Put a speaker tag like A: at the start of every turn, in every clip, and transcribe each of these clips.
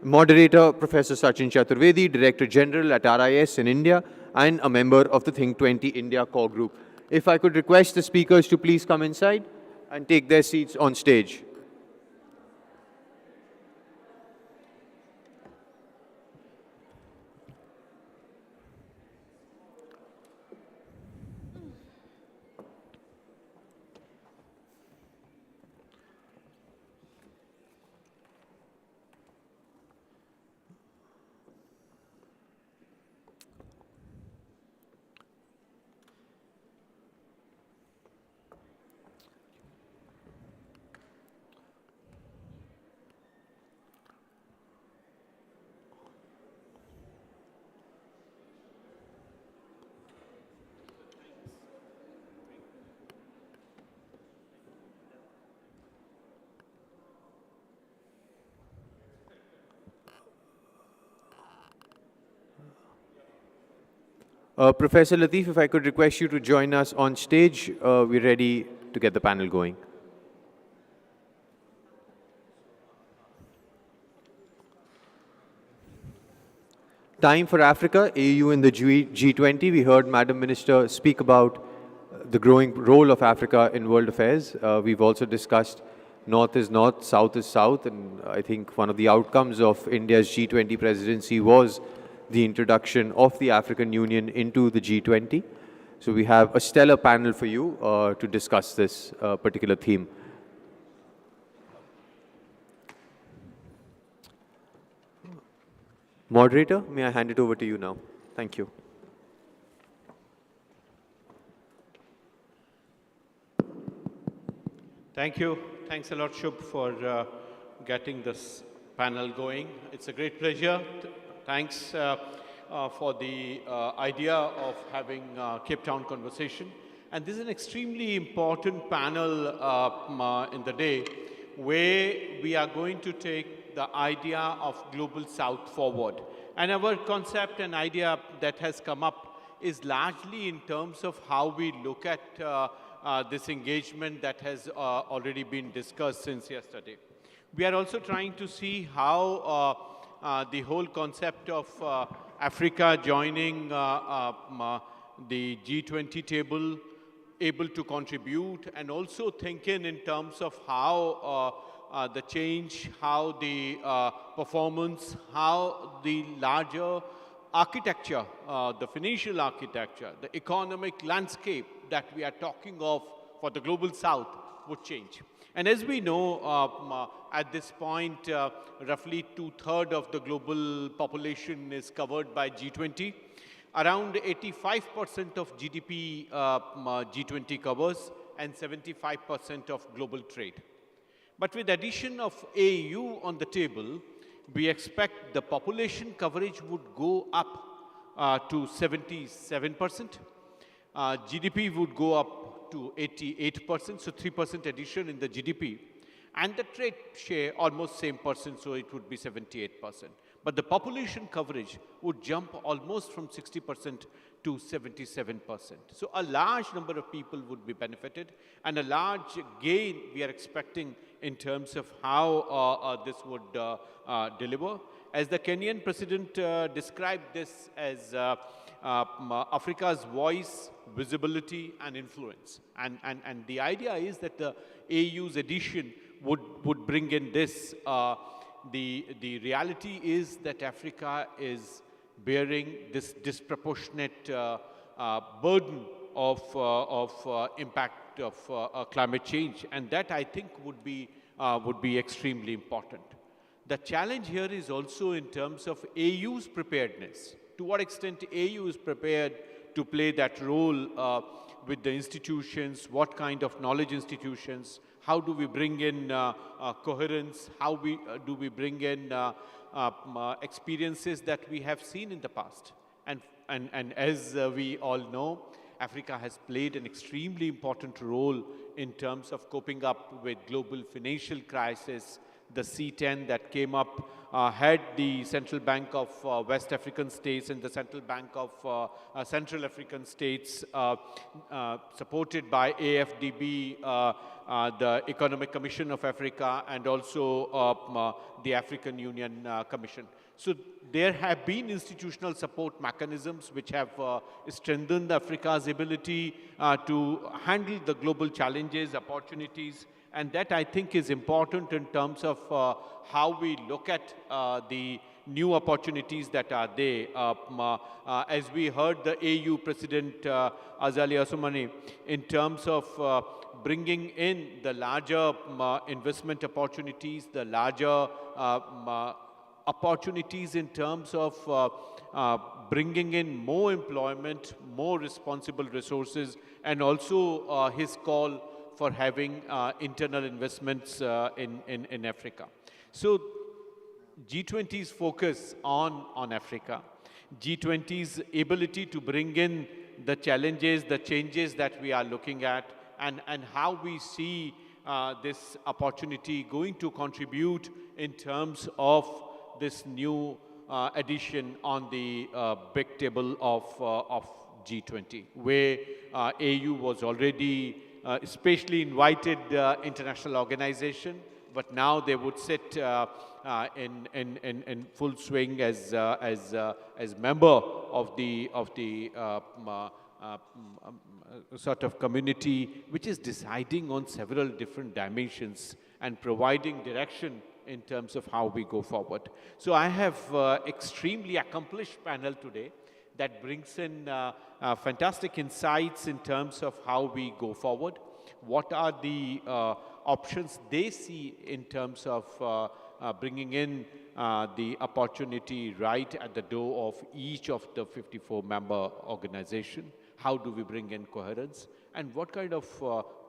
A: Moderator, Professor Sachin Chaturvedi, Director General at RIS in India, and a member of the Think 20 India core group. If I could request the speakers to please come inside and take their seats on stage. Professor Latif, if I could request you to join us on stage, we're ready to get the panel going. Time for Africa, AU in the G20. We heard Madam Minister speak about the growing role of Africa in world affairs. We've also discussed North is North, South is South, and I think one of the outcomes of India's G20 presidency was the introduction of the African Union into the G20. So we have a stellar panel for you to discuss this particular theme. Moderator, may I hand it over to you now? Thank you.
B: Thank you. Thanks a lot, Shubh, for getting this panel going. It's a great pleasure. Thanks for the idea of having Cape Town conversation. And this is an extremely important panel in the day where we are going to take the idea of Global South forward. And our concept and idea that has come up is largely in terms of how we look at this engagement that has already been discussed since yesterday. We are also trying to see how the whole concept of Africa joining the G20 table, able to contribute, and also thinking in terms of how the change, how the performance, how the larger architecture, the financial architecture, the economic landscape that we are talking of for the Global South would change. And as we know, at this point, roughly 2/3 of the global population is covered by G20. Around 85% of GDP G20 covers and 75% of global trade. But with addition of AU on the table, we expect the population coverage would go up to 77%. GDP would go up to 88%, so 3% addition in the GDP. And the trade share, almost same percent, so it would be 78%. But the population coverage would jump almost from 60% to 77%. So a large number of people would be benefited, and a large gain we are expecting in terms of how this would deliver. As the Kenyan president described this as Africa's voice, visibility, and influence. And the idea is that the AU's addition would bring in this. The reality is that Africa is bearing this disproportionate burden of impact of climate change, and that I think would be extremely important. The challenge here is also in terms of AU's preparedness. To what extent AU is prepared to play that role with the institutions, what kind of knowledge institutions, how do we bring in coherence, how do we bring in experiences that we have seen in the past. And as we all know, Africa has played an extremely important role in terms of coping up with global financial crisis, the C10 that came up head the Central Bank of West African States and the Central Bank of Central African States, supported by AFDB, the Economic Commission of Africa, and also the African Union Commission. So there have been institutional support mechanisms which have strengthened Africa's ability to handle the global challenges, opportunities, and that I think is important in terms of how we look at the new opportunities that are there. As we heard the AU President Azali Assoumani, in terms of bringing in the larger investment opportunities, the larger opportunities in terms of bringing in more employment, more responsible resources, and also his call for having internal investments in Africa. So G20's focus on Africa, G20's ability to bring in the challenges, the changes that we are looking at, and how we see this opportunity going to contribute in terms of this new addition on the big table of G20, where AU was already especially invited international organization, but now they would sit in full swing as member of the sort of community which is deciding on several different dimensions and providing direction in terms of how we go forward. So I have extremely accomplished panel today that brings in fantastic insights in terms of how we go forward. What are the options they see in terms of bringing in the opportunity right at the door of each of the 54 member organization? How do we bring in coherence? And what kind of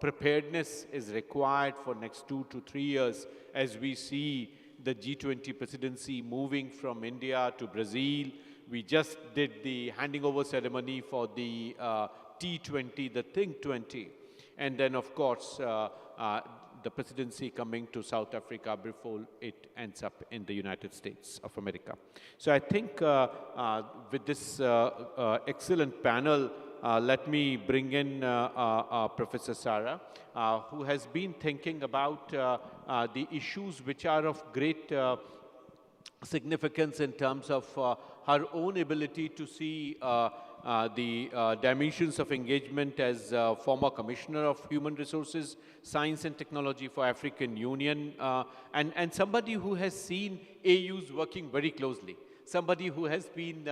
B: preparedness is required for next 2 to 3 years as we see the G20 presidency moving from India to Brazil? We just did the handing over ceremony for the T20, the Think 20. And then, of course, the presidency coming to South Africa before it ends up in the United States of America. So I think with this excellent panel, let me bring in Professor Sarah, who has been thinking about the issues which are of great significance in terms of her own ability to see the dimensions of engagement as former Commissioner of Human Resources, Science and Technology for African Union, and somebody who has seen AUs working very closely, somebody who has been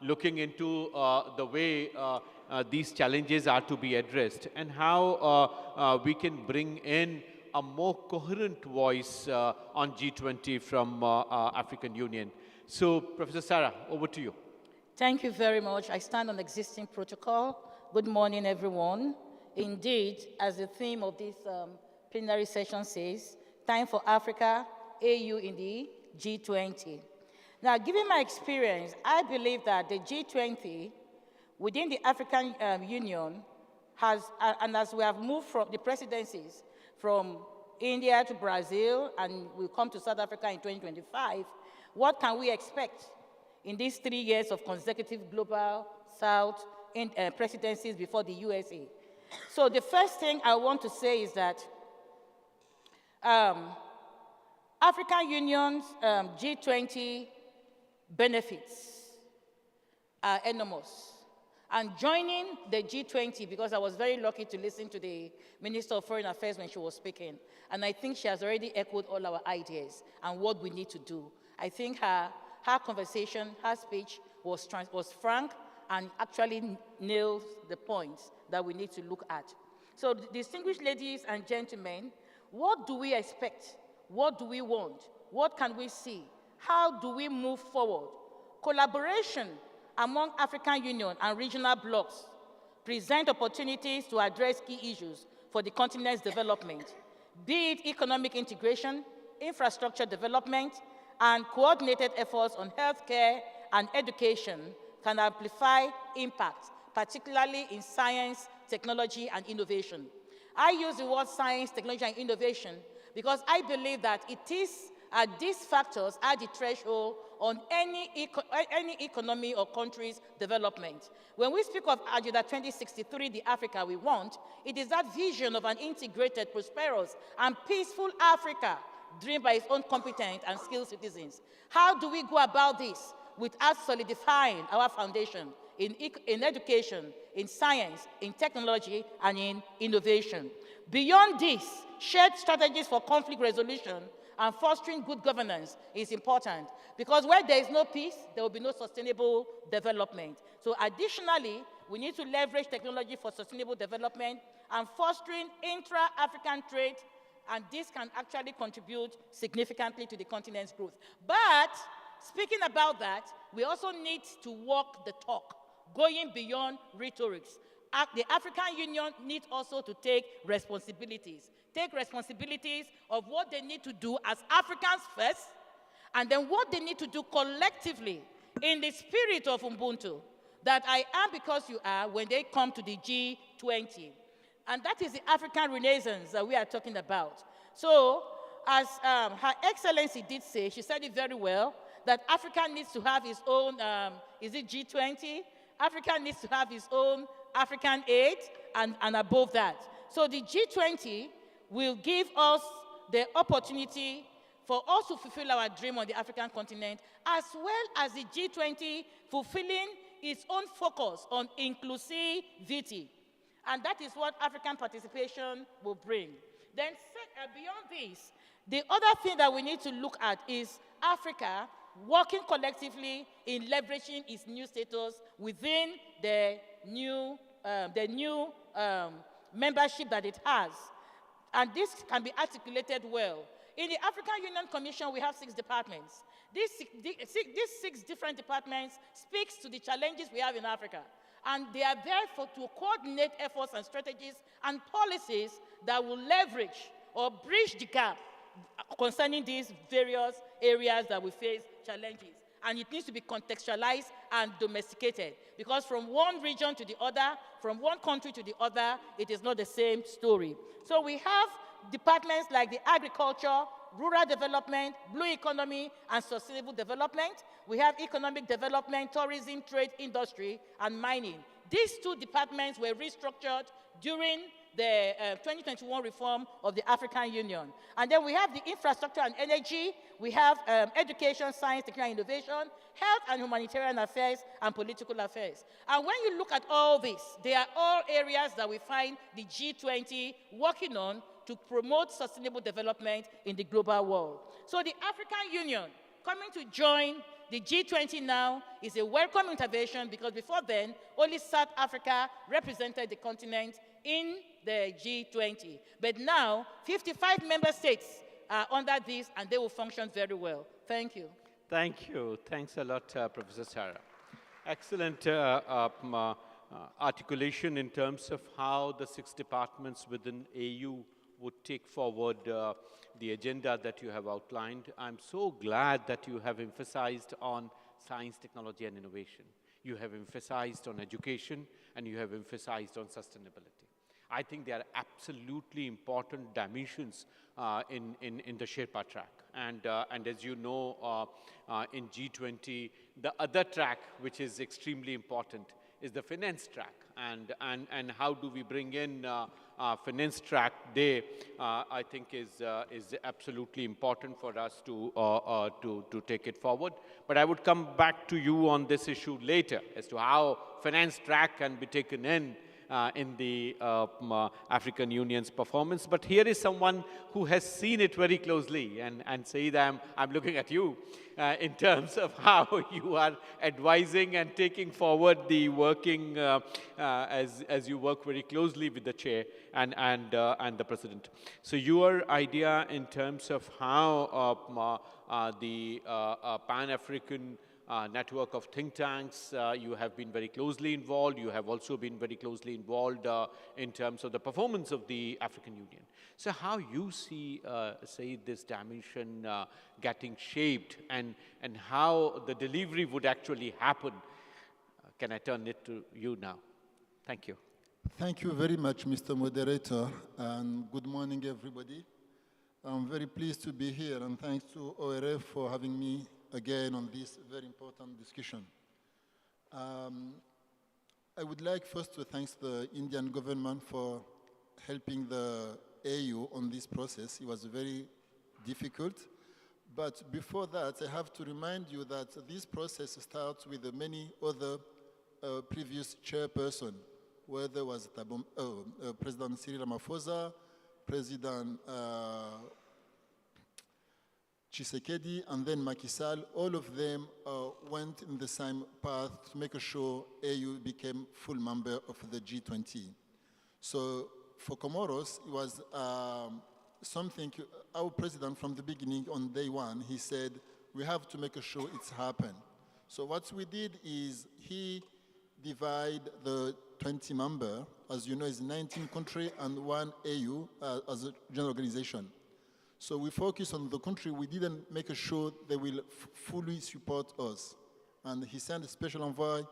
B: looking into the way these challenges are to be addressed and how we can bring in a more coherent voice on G20 from African Union. So, Professor Sarah, over to you.
C: Thank you very much. I stand on existing protocol. Good morning, everyone. Indeed, as the theme of this plenary session says, time for Africa, AU in the G20. Now, given my experience, I believe that the G20 within the African Union has, and as we have moved from the presidencies from India to Brazil, and we'll come to South Africa in 2025, what can we expect in these 3 years of consecutive global South presidencies before the USA? So the first thing I want to say is that African Union's G20 benefits are enormous. And joining the G20, because I was very lucky to listen to the Minister of Foreign Affairs when she was speaking, and I think she has already echoed all our ideas and what we need to do. I think her conversation, her speech was frank and actually nails the points that we need to look at. So, distinguished ladies and gentlemen, what do we expect? What do we want? What can we see? How do we move forward? Collaboration among African Union and regional blocs present opportunities to address key issues for the continent's development, be it economic integration, infrastructure development, and coordinated efforts on healthcare and education can amplify impact, particularly in science, technology, and innovation. I use the word science, technology, and innovation because I believe that it is these factors are the threshold on any economy or country's development. When we speak of Agenda 2063, the Africa we want, it is that vision of an integrated, prosperous, and peaceful Africa dreamed by its own competent and skilled citizens. How do we go about this? Without solidifying our foundation in education, in science, in technology, and in innovation. Beyond this, shared strategies for conflict resolution and fostering good governance is important, because where there is no peace, there will be no sustainable development. So additionally, we need to leverage technology for sustainable development and fostering intra-African trade, and this can actually contribute significantly to the continent's growth. But speaking about that, we also need to walk the talk, going beyond rhetorics. The African Union needs also to take responsibilities of what they need to do as Africans first, and then what they need to do collectively in the spirit of Ubuntu, that I am because you are, when they come to the G20. And that is the African Renaissance that we are talking about. So, as Her Excellency did say, she said it very well, that Africa needs to have its own, is it G20? Africa needs to have its own African aid and above that. So the G20 will give us the opportunity for us to fulfill our dream on the African continent, as well as the G20 fulfilling its own focus on inclusivity. And that is what African participation will bring. Then beyond this, the other thing that we need to look at is Africa working collectively in leveraging its new status within the new membership that it has. And this can be articulated well. In the African Union Commission, we have 6 departments. These 6 different departments speaks to the challenges we have in Africa. And they are there to coordinate efforts and strategies and policies that will leverage or bridge the gap concerning these various areas that we face challenges. And it needs to be contextualized and domesticated, because from one region to the other, from one country to the other, it is not the same story. So we have departments like the agriculture, rural development, blue economy, and sustainable development. We have economic development, tourism, trade, industry, and mining. These 2 departments were restructured during the 2021 reform of the African Union. And then we have the infrastructure and energy, we have education, science, technology, and innovation, health and humanitarian affairs, and political affairs. And when you look at all this, they are all areas that we find the G20 working on to promote sustainable development in the global world. So the African Union coming to join the G20 now is a welcome intervention, because before then, only South Africa represented the continent in the G20. But now, 55 member states are under this, and they will function very well. Thank you.
B: Thank you. Thanks a lot, Professor Sarah. Excellent articulation in terms of how the 6 departments within AU would take forward the agenda that you have outlined. I'm so glad that you have emphasized on science, technology, and innovation. You have emphasized on education, and you have emphasized on sustainability. I think they are absolutely important dimensions in the Sherpa track. And as you know, in G20, the other track, which is extremely important, is the finance track. And how do we bring in finance track there, I think is absolutely important for us to take it forward. But I would come back to you on this issue later as to how finance track can be taken in the African Union's performance. But here is someone who has seen it very closely, and Saeed, I'm looking at you in terms of how you are advising and taking forward the working as you work very closely with the chair and the president. So your idea in terms of how the Pan-African network of think tanks, you have been very closely involved. You have also been very closely involved in terms of the performance of the African Union. So how you see, say, this dimension getting shaped, and how the delivery would actually happen? Can I turn it to you now? Thank you.
D: Thank you very much, Mr. Moderator, and good morning, everybody. I'm very pleased to be here, and thanks to ORF for having me again on this very important discussion. I would like first to thank the Indian government for helping the AU on this process. It was very difficult. But before that, I have to remind you that this process starts with many other previous chairpersons, where there was President Cyril Ramaphosa, President Tshisekedi, and then Macky Sall. All of them went in the same path to make sure AU became full member of the G20. So for Comoros, it was something, our president from the beginning on day one, he said, we have to make sure it's happen. So what we did is he divide the 20 member, as you know, is 19 country and one AU as a general organization. So we focus on the country. We didn't make sure they will fully support us. And he sent a special envoy,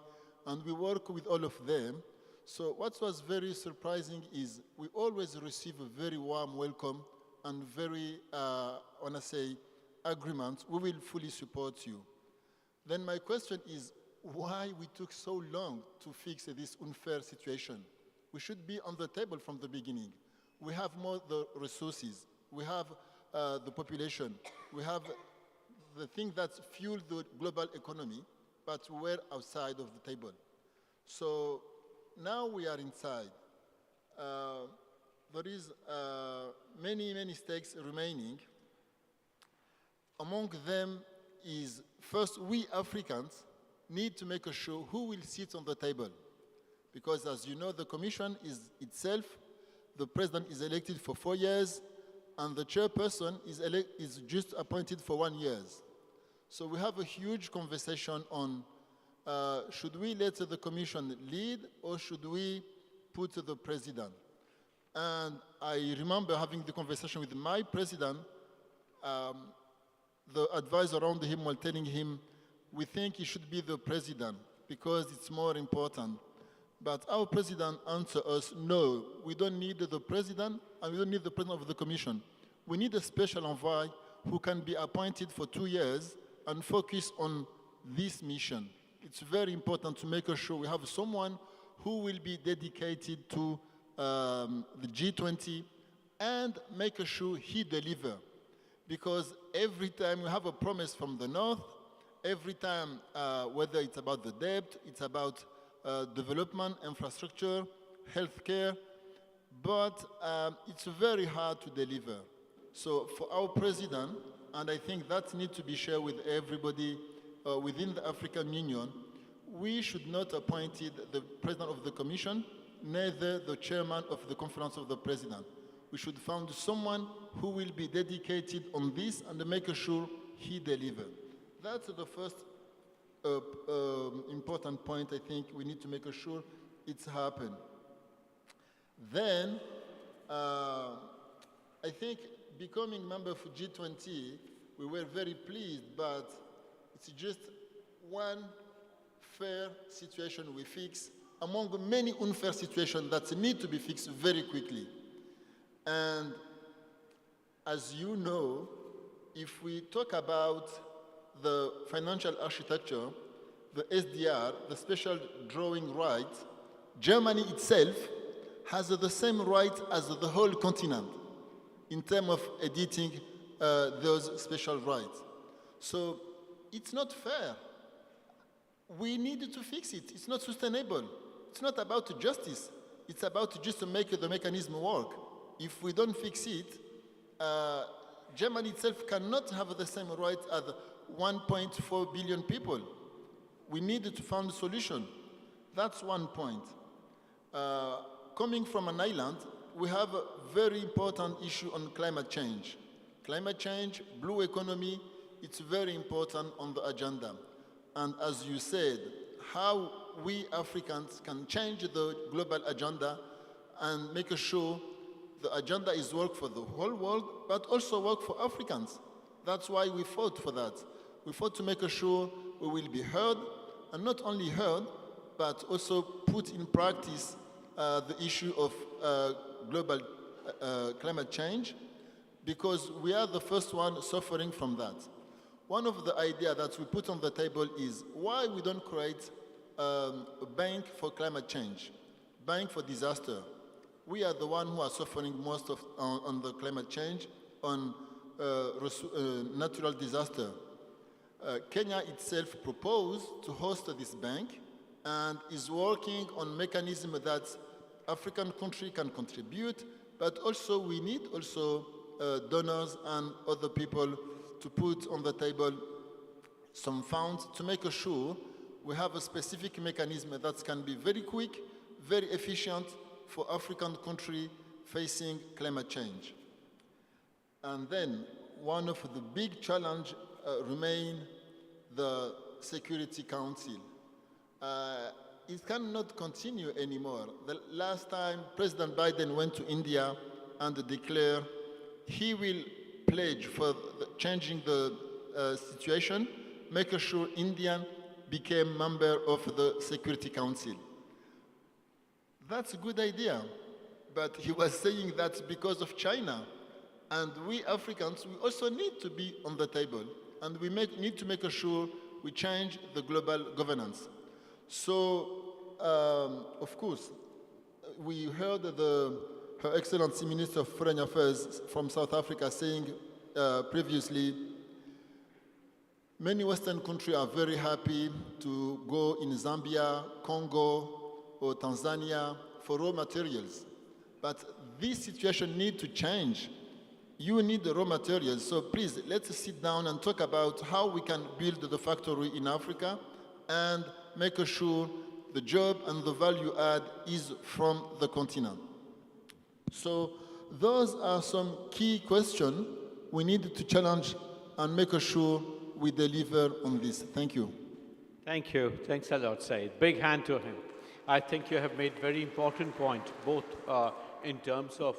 D: and we work with all of them. So what was very surprising is we always receive a very warm welcome and very, agreement. We will fully support you. Then my question is, why we took so long to fix this unfair situation? We should be on the table from the beginning. We have more the resources. We have the population. We have the thing that fueled the global economy, but we're outside of the table. So now we are inside. There is many stakes remaining. Among them is, first, we Africans need to make sure who will sit on the table. Because as you know, the Commission is itself, the President is elected for 4 years, and the chairperson is just appointed for 1 year. So we have a huge conversation on should we let the Commission lead or should we put the President? And I remember having the conversation with my President, the advisor around him were telling him, we think he should be the President because it's more important. But our President answered us, no, we don't need the President and we don't need the President of the Commission. We need a special envoy who can be appointed for 2 years and focus on this mission. It's very important to make sure we have someone who will be dedicated to the G20 and make sure he deliver. Because every time we have a promise from the North, every time, whether it's about the debt, it's about development, infrastructure, healthcare, but it's very hard to deliver. So for our president, and I think that needs to be shared with everybody within the African Union, we should not appoint the president of the commission, neither the chairman of the conference of the president. We should find someone who will be dedicated on this and make sure he delivers. That's the first important point I think we need to make sure it's happened. Then, I think becoming member of G20, we were very pleased, but it's just one fair situation we fix among many unfair situations that need to be fixed very quickly. And as you know, if we talk about the financial architecture, the SDR, the special drawing right, Germany itself has the same right as the whole continent in terms of editing those special rights. So it's not fair. We need to fix it. It's not sustainable. It's not about justice. It's about just to make the mechanism work. If we don't fix it, Germany itself cannot have the same rights as 1.4 billion people. We need to find a solution. That's one point. Coming from an island, we have a very important issue on climate change. Climate change, blue economy, it's very important on the agenda. And as you said, how we Africans can change the global agenda and make sure the agenda is work for the whole world, but also work for Africans. That's why we fought for that. We fought to make sure we will be heard, and not only heard, but also put in practice the issue of global climate change. because we are the first one suffering from that. One of the ideas that we put on the table is why we don't create a bank for climate change, bank for disaster. We are the ones who are suffering most on the climate change, on natural disaster. Kenya itself proposed to host this bank and is working on mechanisms that African countries can contribute, but also we need also donors and other people to put on the table some funds to make sure we have a specific mechanism that can be very quick, very efficient for African countries facing climate change. And then one of the big challenges remain the Security Council. It cannot continue anymore. The last time President Biden went to India and declared he will pledge for changing the situation, making sure India became member of the Security Council. That's a good idea, but he was saying that because of China. And we Africans, we also need to be on the table, and we need to make sure we change the global governance. So, of course, we heard Her Excellency Minister of Foreign Affairs from South Africa saying previously, many Western countries are very happy to go in Zambia, Congo, or Tanzania for raw materials. But this situation needs to change. You need the raw materials, so please, let's sit down and talk about how we can build the factory in Africa and make sure the job and the value add is from the continent. So those are some key questions we need to challenge and make sure we deliver on this. Thank you.
B: Thank you. Thanks a lot, Said. Big hand to him. I think you have made very important point, both in terms of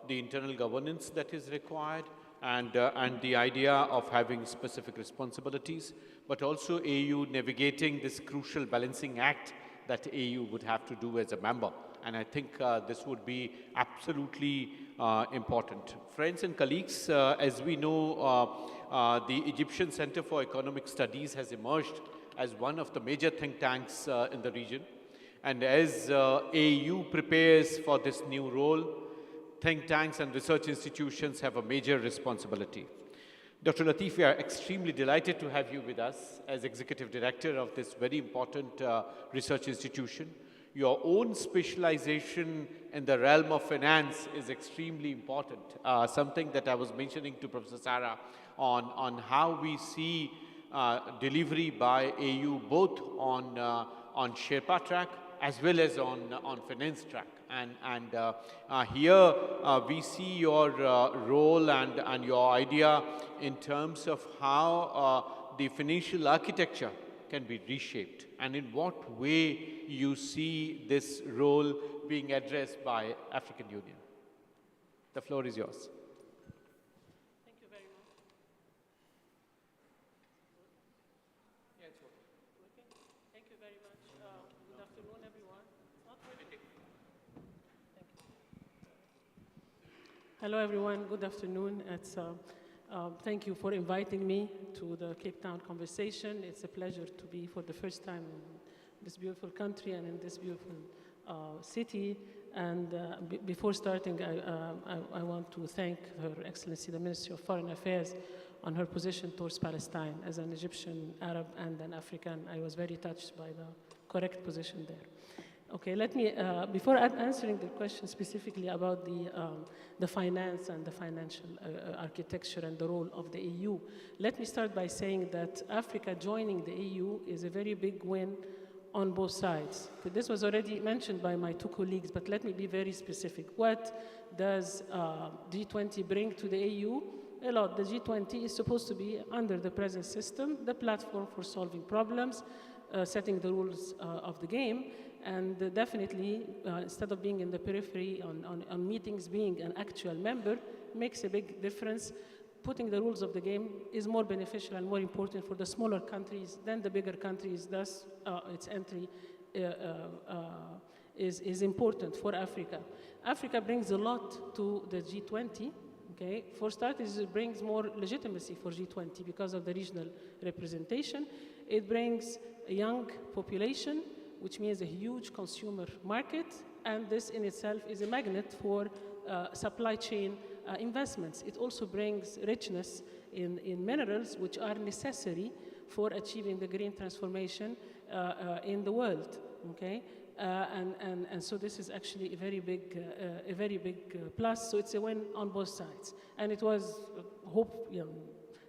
B: the internal governance that is required and the idea of having specific responsibilities, but also AU navigating this crucial balancing act that AU would have to do as a member. And I think this would be absolutely important. Friends and colleagues, as we know, the Egyptian Center for Economic Studies has emerged as one of the major think tanks in the region. And as AU prepares for this new role, think tanks and research institutions have a major responsibility. Dr. Latif, we are extremely delighted to have you with us as Executive Director of this very important research institution. Your own specialization in the realm of finance is extremely important, something that I was mentioning to Professor Sarah on how we see delivery by AU both on Sherpa track as well as on finance track. And here we see your role and your idea in terms of how the financial architecture can be reshaped, and in what way you see this role being addressed by African Union. The floor is yours.
E: Thank you very much. Yeah, it's working. Thank you very much. Good afternoon, everyone. Not working. Thank you. Hello, everyone. Good afternoon. Thank you for inviting me to the Cape Town conversation. It's a pleasure to be for the first time in this beautiful country and in this beautiful city. And before starting, I want to thank Her Excellency, the Ministry of Foreign Affairs, on her position towards Palestine. As an Egyptian, Arab, and an African, I was very touched by the correct position there. Okay, let me, before answering the question specifically about the finance and the financial architecture and the role of the EU, let me start by saying that Africa joining the EU is a very big win on both sides. This was already mentioned by my two colleagues, but let me be very specific. What does G20 bring to the EU? A lot. The G20 is supposed to be, under the present system, the platform for solving problems, setting the rules of the game, and definitely, instead of being in the periphery on meetings, being an actual member makes a big difference. Putting the rules of the game is more beneficial and more important for the smaller countries than the bigger countries. Thus, its entry is important for Africa. Africa brings a lot to the G20, Okay? For starters, it brings more legitimacy for G20 because of the regional representation. It brings a young population, which means a huge consumer market, and this in itself is a magnet for supply chain investments. It also brings richness in minerals, which are necessary for achieving the green transformation in the world. Okay? And so this is actually a very big plus. So it's a win on both sides, and it was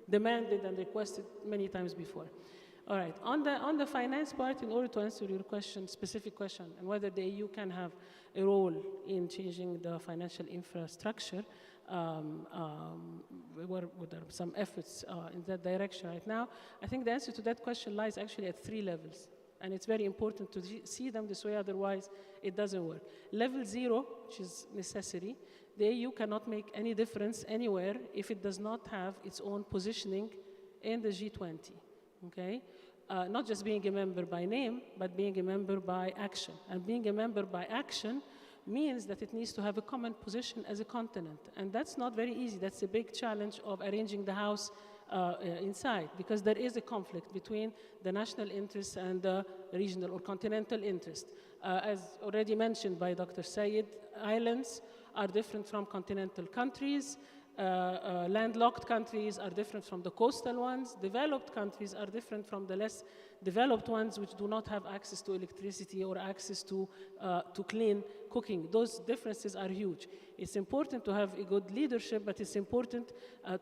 E: demanded and requested many times before. All right, on the finance part, in order to answer your specific question, and whether the EU can have a role in changing the financial infrastructure, there are some efforts in that direction right now. I think the answer to that question lies actually at 3 levels. And it's very important to see them this way, otherwise it doesn't work. Level 0, which is necessary, the EU cannot make any difference anywhere if it does not have its own positioning in the G20, okay? Not just being a member by name, but being a member by action. And being a member by action means that it needs to have a common position as a continent. And that's not very easy. That's a big challenge of arranging the house inside, because there is a conflict between the national interests and the regional or continental interest. As already mentioned by Dr. Sayed, islands are different from continental countries. Landlocked countries are different from the coastal ones. Developed countries are different from the less developed ones, which do not have access to electricity or access to clean cooking. Those differences are huge. It's important to have a good leadership, but it's important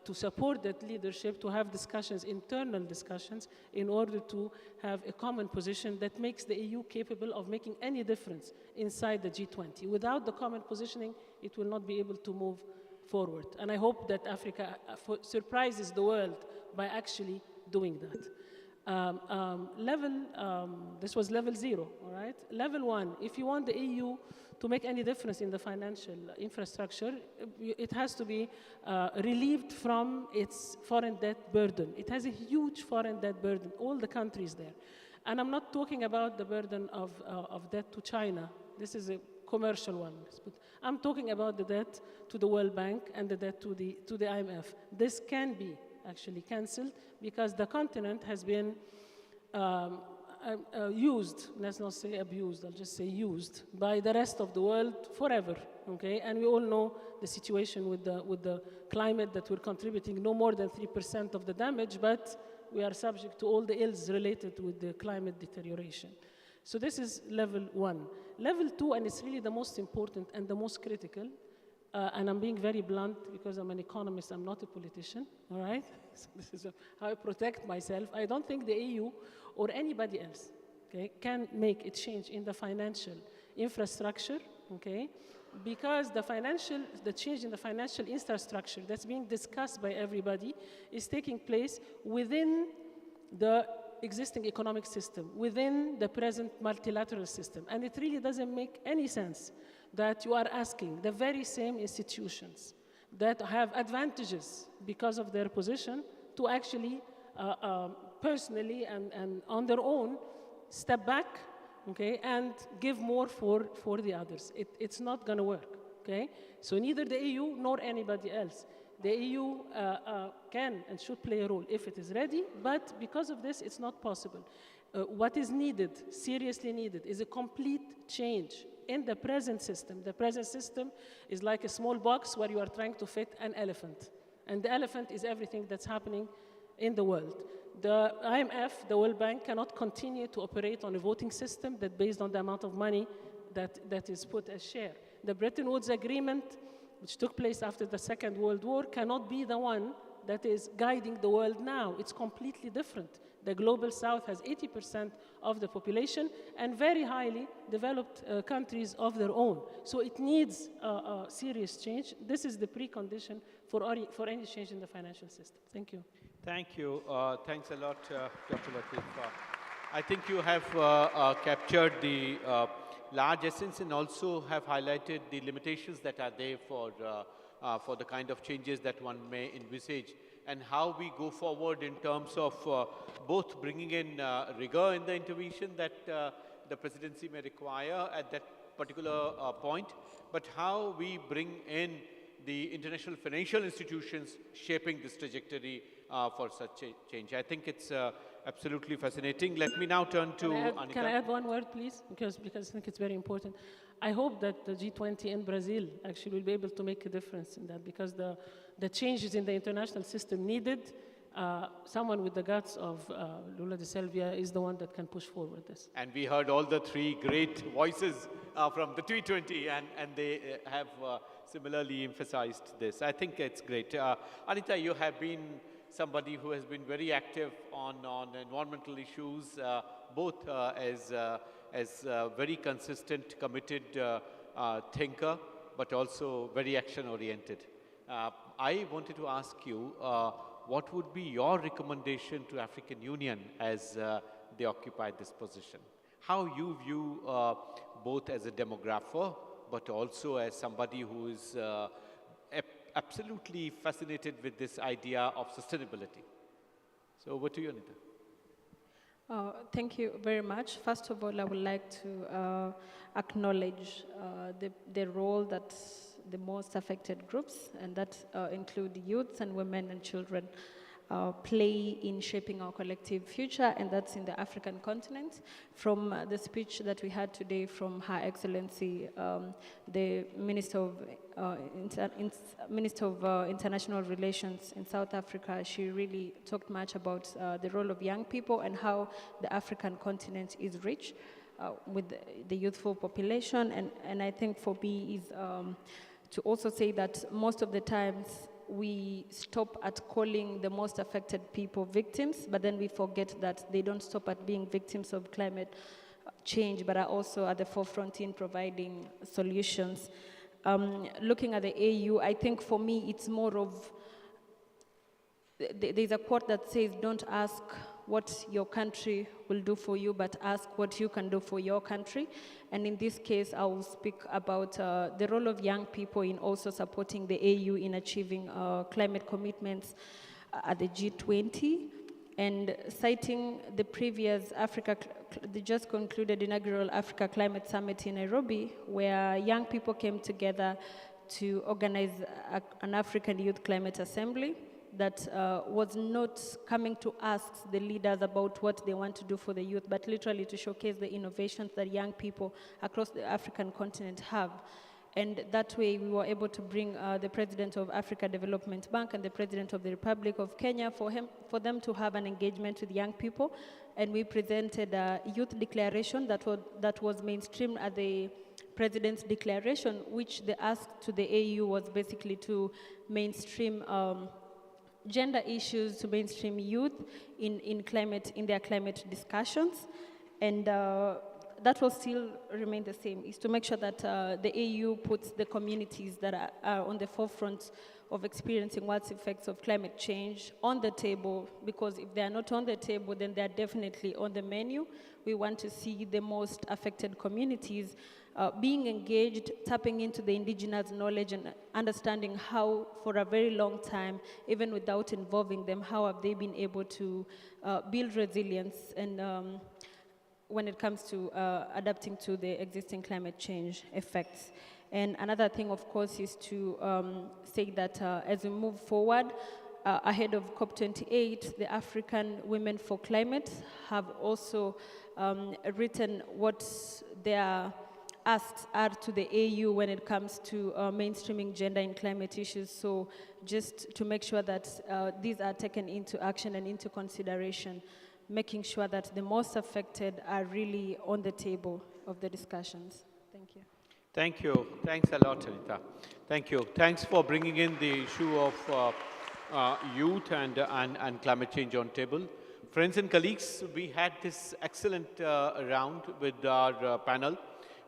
E: to support that leadership, to have discussions, internal discussions, in order to have a common position that makes the EU capable of making any difference inside the G20. Without the common positioning, it will not be able to move forward. And I hope that Africa surprises the world by actually doing that. This was level 0, all right? Level 1, if you want the EU to make any difference in the financial infrastructure, it has to be relieved from its foreign debt burden. It has a huge foreign debt burden, all the countries there. And I'm not talking about the burden of debt to China. This is a commercial one. But I'm talking about the debt to the World Bank and the debt to the IMF. This can be actually cancelled because the continent has been used, let's not say abused, I'll just say used, by the rest of the world forever, okay? And we all know the situation with the climate, that we're contributing no more than 3% of the damage, but we are subject to all the ills related with the climate deterioration. So this is level 1. Level 2, and it's really the most important and the most critical, and I'm being very blunt because I'm an economist, I'm not a politician, all right? So this is how I protect myself. I don't think the EU or anybody else, okay, can make a change in the financial infrastructure, okay? Because the change in the financial infrastructure that's being discussed by everybody is taking place within the existing economic system, within the present multilateral system. And it really doesn't make any sense that you are asking the very same institutions that have advantages because of their position to actually personally and on their own step back, okay, and give more for the others. It's not going to work, okay? So neither the EU nor anybody else. The EU can and should play a role if it is ready, but because of this, it's not possible. What is needed, seriously needed, is a complete change in the present system. The present system is like a small box where you are trying to fit an elephant. And the elephant is everything that's happening in the world. The IMF, the World Bank, cannot continue to operate on a voting system that based on the amount of money that is put as share. The Bretton Woods Agreement, which took place after the Second World War, cannot be the one that is guiding the world now. It's completely different. The Global South has 80% of the population and very highly developed countries of their own. So it needs a serious change. This is the precondition for any change in the financial system. Thank you.
B: Thank you. Thanks a lot, Dr. Latif. I think you have captured the large essence and also have highlighted the limitations that are there for the kind of changes that one may envisage, and how we go forward in terms of both bringing in rigor in the intervention that the presidency may require at that particular point, but how we bring in the international financial institutions shaping this trajectory for such a change. I think it's absolutely fascinating. Let me now turn to Anita.
E: Can I add one word, please? Because I think it's very important. I hope that the G20 in Brazil actually will be able to make a difference in that, because the changes in the international system needed, someone with the guts of Lula da Silva is the one that can push forward this.
B: And we heard all the three great voices from the G20, and they have similarly emphasized this. I think it's great. Anita, you have been somebody who has been very active on environmental issues, both as a very consistent, committed thinker, but also very action-oriented. I wanted to ask you, what would be your recommendation to African Union as they occupy this position? How you view both as a demographer, but also as somebody who is absolutely fascinated with this idea of sustainability. So over to you, Anita.
F: Thank you very much. First of all, I would like to acknowledge the role that the most affected groups, and that include youths and women and children, play in shaping our collective future, and that's in the African continent. From the speech that we had today from Her Excellency, the Minister of International Relations in South Africa, she really talked much about the role of young people and how the African continent is rich with the youthful population. And I think for me is to also say that most of the times we stop at calling the most affected people victims, but then we forget that they don't stop at being victims of climate change, but are also at the forefront in providing solutions. Looking at the AU, I think for me it's more of, there's a quote that says, don't ask what your country will do for you, but ask what you can do for your country. And in this case, I will speak about the role of young people in also supporting the AU in achieving climate commitments at the G20. And citing the previous the just concluded inaugural Africa Climate Summit in Nairobi, where young people came together to organize an African Youth Climate Assembly that was not coming to ask the leaders about what they want to do for the youth, but literally to showcase the innovations that young people across the African continent have. And that way we were able to bring the President of Africa Development Bank and the President of the Republic of Kenya for them to have an engagement with young people. And we presented a youth declaration that was mainstreamed at the President's declaration, which the ask to the AU was basically to mainstream gender issues, to mainstream youth in their climate discussions. And that will still remain the same, is to make sure that the AU puts the communities that are on the forefront of experiencing what's effects of climate change on the table, because if they are not on the table, then they are definitely on the menu. We want to see the most affected communities being engaged, tapping into the indigenous knowledge and understanding how, for a very long time, even without involving them, how have they been able to build resilience and when it comes to adapting to the existing climate change effects. And another thing, of course, is to say that as we move forward, ahead of COP28, the African Women for Climate have also written what their asks are to the AU when it comes to mainstreaming gender in climate issues. So just to make sure that these are taken into action and into consideration, making sure that the most affected are really on the table of the discussions. Thank you.
B: Thank you. Thanks a lot, Anita. Thank you. Thanks for bringing in the issue of youth and climate change on table. Friends and colleagues, we had this excellent round with our panel.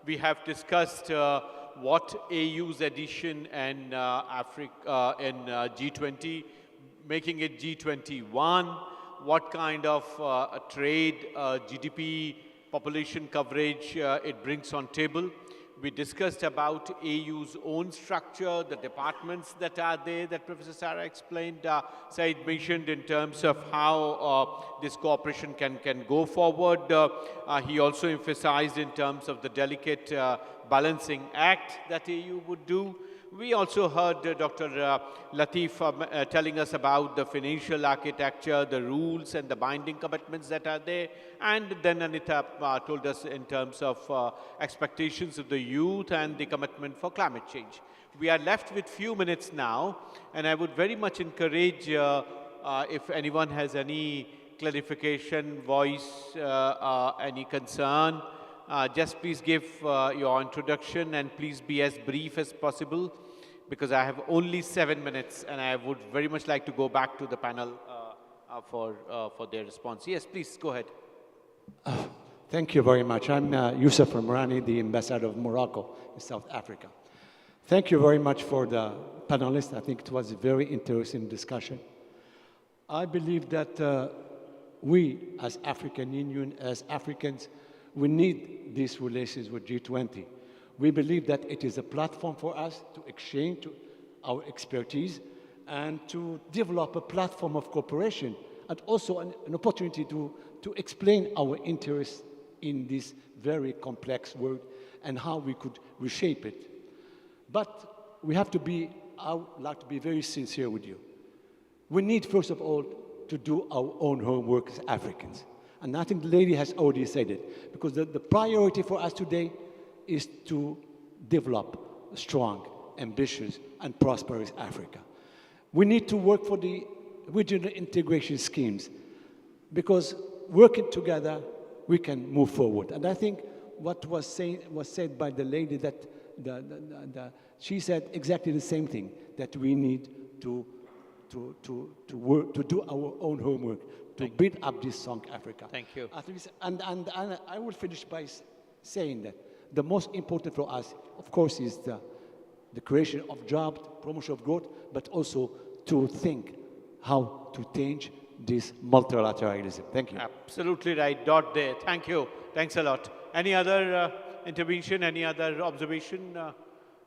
B: We have discussed what AU's addition in Africa in G20, making it G21, what kind of trade, GDP, population coverage it brings on table. We discussed about AU's own structure, the departments that are there that Professor Sarah explained, Said mentioned in terms of how this cooperation can go forward. He also emphasized in terms of the delicate balancing act that AU would do. We also heard Dr. Latif telling us about the financial architecture, the rules and the binding commitments that are there. And then Anita told us in terms of expectations of the youth and the commitment for climate change. We are left with few minutes now, and I would very much encourage if anyone has any clarification, voice, any concern, just please give your introduction and please be as brief as possible because I have only 7 minutes and I would very much like to go back to the panel for their response. Yes, please go ahead.
G: Thank you very much. I'm Youssef Ramrani, the ambassador of Morocco in South Africa. Thank you very much for the panelists. I think it was a very interesting discussion. I believe that we, as African Union, as Africans, we need these relations with G20. We believe that it is a platform for us to exchange our expertise and to develop a platform of cooperation and also an opportunity to explain our interests in this very complex world and how we could reshape it. But we have to be, I would like to be very sincere with you. We need, first of all, to do our own homework as Africans. And I think the lady has already said it, because the priority for us today is to develop a strong, ambitious, and prosperous Africa. We need to work for the regional integration schemes, because working together, we can move forward. And I think what was said by the lady, that she said exactly the same thing, that we need to work, to do our own homework, to build up this strong Africa.
B: Thank you.
G: And I will finish by saying that the most important for us, of course, is the creation of jobs, promotion of growth, but also to think how to change this multilateralism. Thank you.
B: Absolutely right. Dot there. Thank you. Thanks a lot. Any other intervention? Any other observation?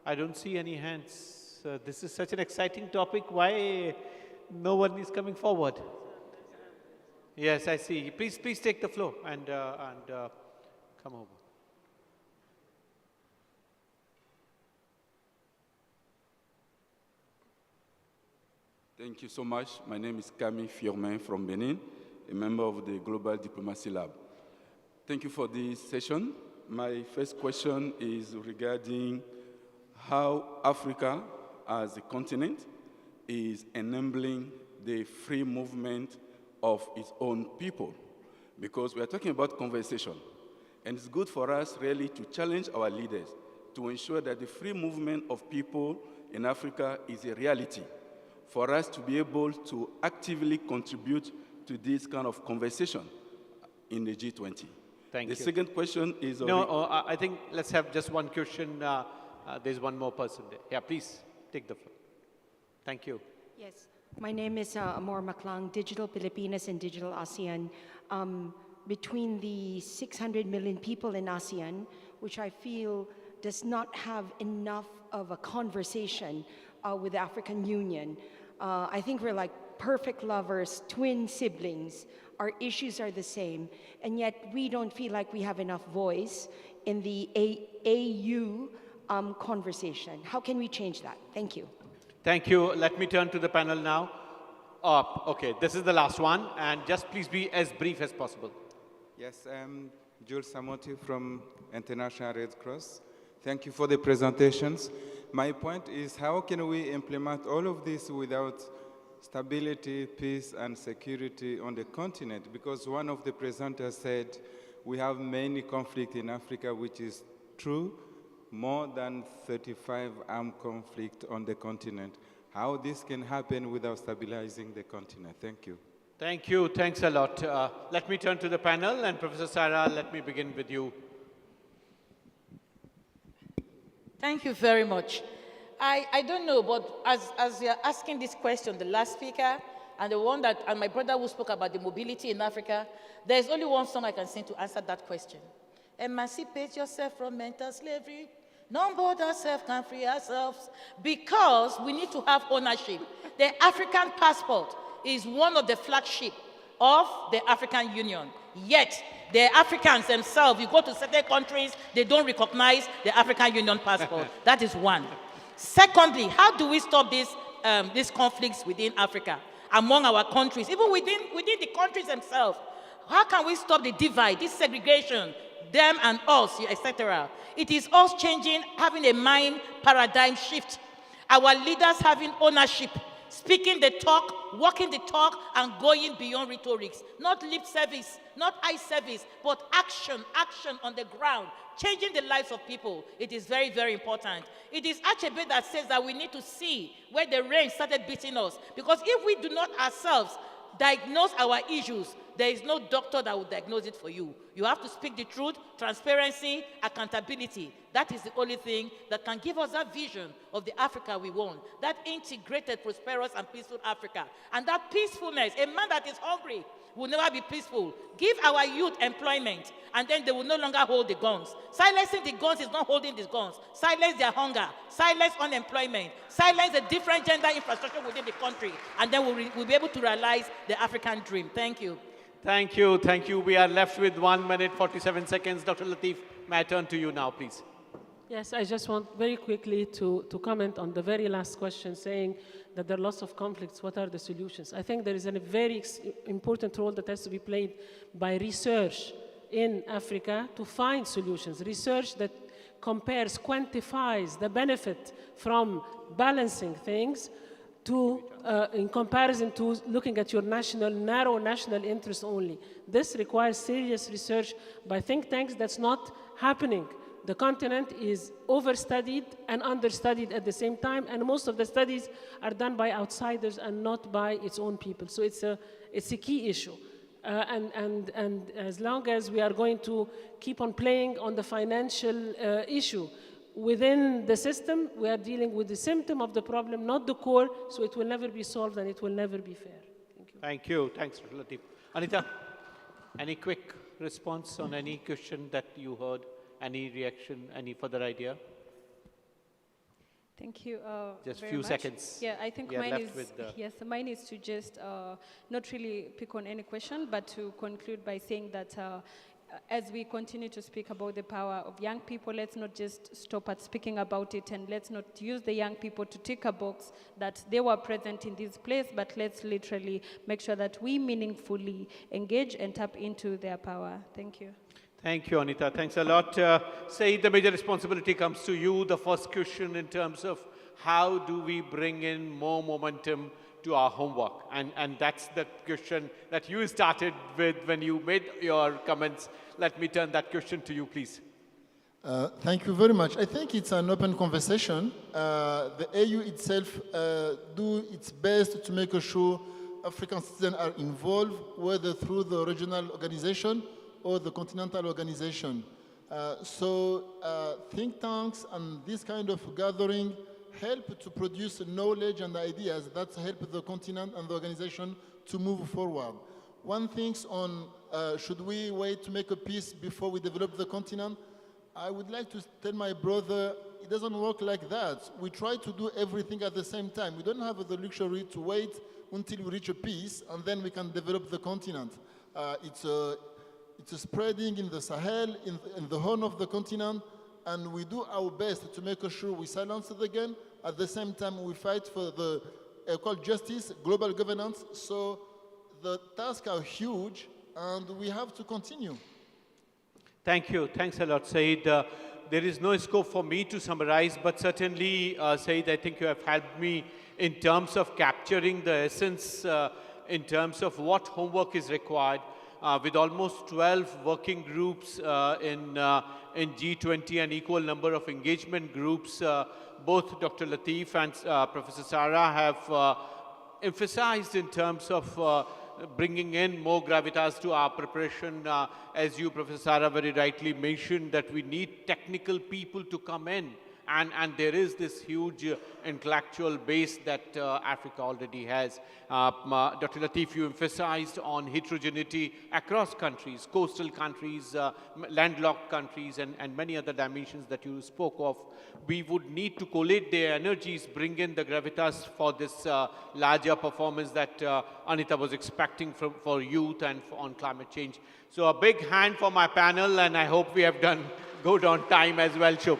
B: I don't see any hands. This is such an exciting topic. Why no one is coming forward? Yes, I see. Please take the floor and come over.
H: Thank you so much. My name is Camille Fiormain from Benin, a member of the Global Diplomacy Lab. Thank you for this session. My first question is regarding how Africa as a continent is enabling the free movement of its own people. Because we are talking about conversation. And it's good for us really to challenge our leaders to ensure that the free movement of people in Africa is a reality, for us to be able to actively contribute to this kind of conversation in the G20.
B: Thank you.
H: The second question is...
B: No, I think let's have just one question. There's one more person there. Yeah, please take the floor. Thank you.
I: Yes, my name is Amor Maclang, Digital Pilipinas and Digital ASEAN. Between the 600 million people in ASEAN, which I feel does not have enough of a conversation with the African Union, I think we're like perfect lovers, twin siblings. Our issues are the same, and yet we don't feel like we have enough voice in the AU conversation. How can we change that? Thank you.
B: Thank you. Let me turn to the panel now. Okay, this is the last one, and just please be as brief as possible.
J: Yes, I'm Jules Samoti from International Red Cross. Thank you for the presentations. My point is, how can we implement all of this without stability, peace, and security on the continent? Because one of the presenters said we have many conflicts in Africa, which is true, more than 35 armed conflicts on the continent. How this can happen without stabilizing the continent? Thank you.
B: Thank you. Thanks a lot. Let me turn to the panel, and Professor Sarah, let me begin with you.
C: Thank you very much. I don't know, but as you're asking this question, the last speaker and the one that, and my brother who spoke about the mobility in Africa, there's only one song I can sing to answer that question. Emancipate yourself from mental slavery. None but ourselves can free ourselves, because we need to have ownership. The African passport is one of the flagship of the African Union. Yet, the Africans themselves, you go to certain countries, they don't recognize the African Union passport. That is one. Secondly, how do we stop these conflicts within Africa, among our countries, even within the countries themselves? How can we stop the divide, this segregation, them and us, etc.? It is us changing, having a mind paradigm shift. Our leaders having ownership, speaking the talk, walking the talk, and going beyond rhetorics. Not lip service, not eye service, but action on the ground, changing the lives of people. It is very, very important. It is Achebe that says that we need to see where the rain started beating us. Because if we do not ourselves diagnose our issues, there is no doctor that will diagnose it for you. You have to speak the truth, transparency, accountability. That is the only thing that can give us that vision of the Africa we want. That integrated, prosperous, and peaceful Africa. And that peacefulness, a man that is hungry will never be peaceful. Give our youth employment, and then they will no longer hold the guns. Silencing the guns is not holding the guns. Silence their hunger, silence unemployment, silence the different gender infrastructure within the country, and then we'll be able to realize the African dream. Thank you.
B: Thank you, thank you. We are left with 1 minute, 47 seconds. Dr. Latif, may I turn to you now, please?
E: Yes, I just want very quickly to comment on the very last question, saying that there are lots of conflicts. What are the solutions? I think there is a very important role that has to be played by research in Africa to find solutions. Research that compares, quantifies the benefit from balancing things to, in comparison to looking at your narrow national interest only. This requires serious research by think tanks. That's not happening. The continent is overstudied and understudied at the same time, and most of the studies are done by outsiders and not by its own people. So it's a key issue. And as long as we are going to keep on playing on the financial issue within the system, we are dealing with the symptom of the problem, not the core, so it will never be solved and it will never be fair. Thank you.
B: Thank you. Thanks, Dr. Latif. Anita, any quick response on any question that you heard? Any reaction, any further idea?
F: Thank you.
B: Just
F: very
B: few
F: much.
B: seconds.
F: Yeah, I think mine is to just not really pick on any question, but to conclude by saying that as we continue to speak about the power of young people, let's not just stop at speaking about it, and let's not use the young people to tick a box that they were present in this place, but let's literally make sure that we meaningfully engage and tap into their power. Thank you.
B: Thank you, Anita. Thanks a lot. Saeed, the major responsibility comes to you. The first question in terms of how do we bring in more momentum to our homework? And that's the question that you started with when you made your comments. Let me turn that question to you, please.
D: Thank you very much. I think it's an open conversation. The AU itself do its best to make sure African citizens are involved, whether through the regional organization or the continental organization. Think tanks and this kind of gathering help to produce knowledge and ideas that help the continent and the organization to move forward. One thing's on, should we wait to make a peace before we develop the continent? I would like to tell my brother, it doesn't work like that. We try to do everything at the same time. We don't have the luxury to wait until we reach a peace and then we can develop the continent. It's spreading in the Sahel, in the horn of the continent, and we do our best to make sure we silence it again. At the same time, we fight for the equal justice, global governance. So the tasks are huge, and we have to continue.
B: Thank you. Thanks a lot, Saeed. There is no scope for me to summarize, but certainly, Saeed, I think you have helped me in terms of capturing the essence, in terms of what homework is required. With almost 12 working groups in G20 and equal number of engagement groups, both Dr. Latif and Professor Sarah have emphasized in terms of bringing in more gravitas to our preparation. As you, Professor Sarah, very rightly mentioned that we need technical people to come in. And there is this huge intellectual base that Africa already has. Dr. Latif, you emphasized on heterogeneity across countries, coastal countries, landlocked countries, and many other dimensions that you spoke of. We would need to collate their energies, bring in the gravitas for this larger performance that Anita was expecting for youth and on climate change. So a big hand for my panel, and I hope we have done good on time as well, Shub.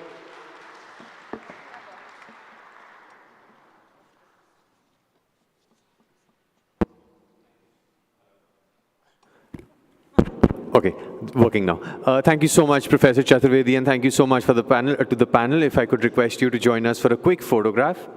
A: Okay, working now. Thank you so much, Professor Chaturvedi, and thank you so much for the panel. To the panel, if I could request you to join us for a quick photograph.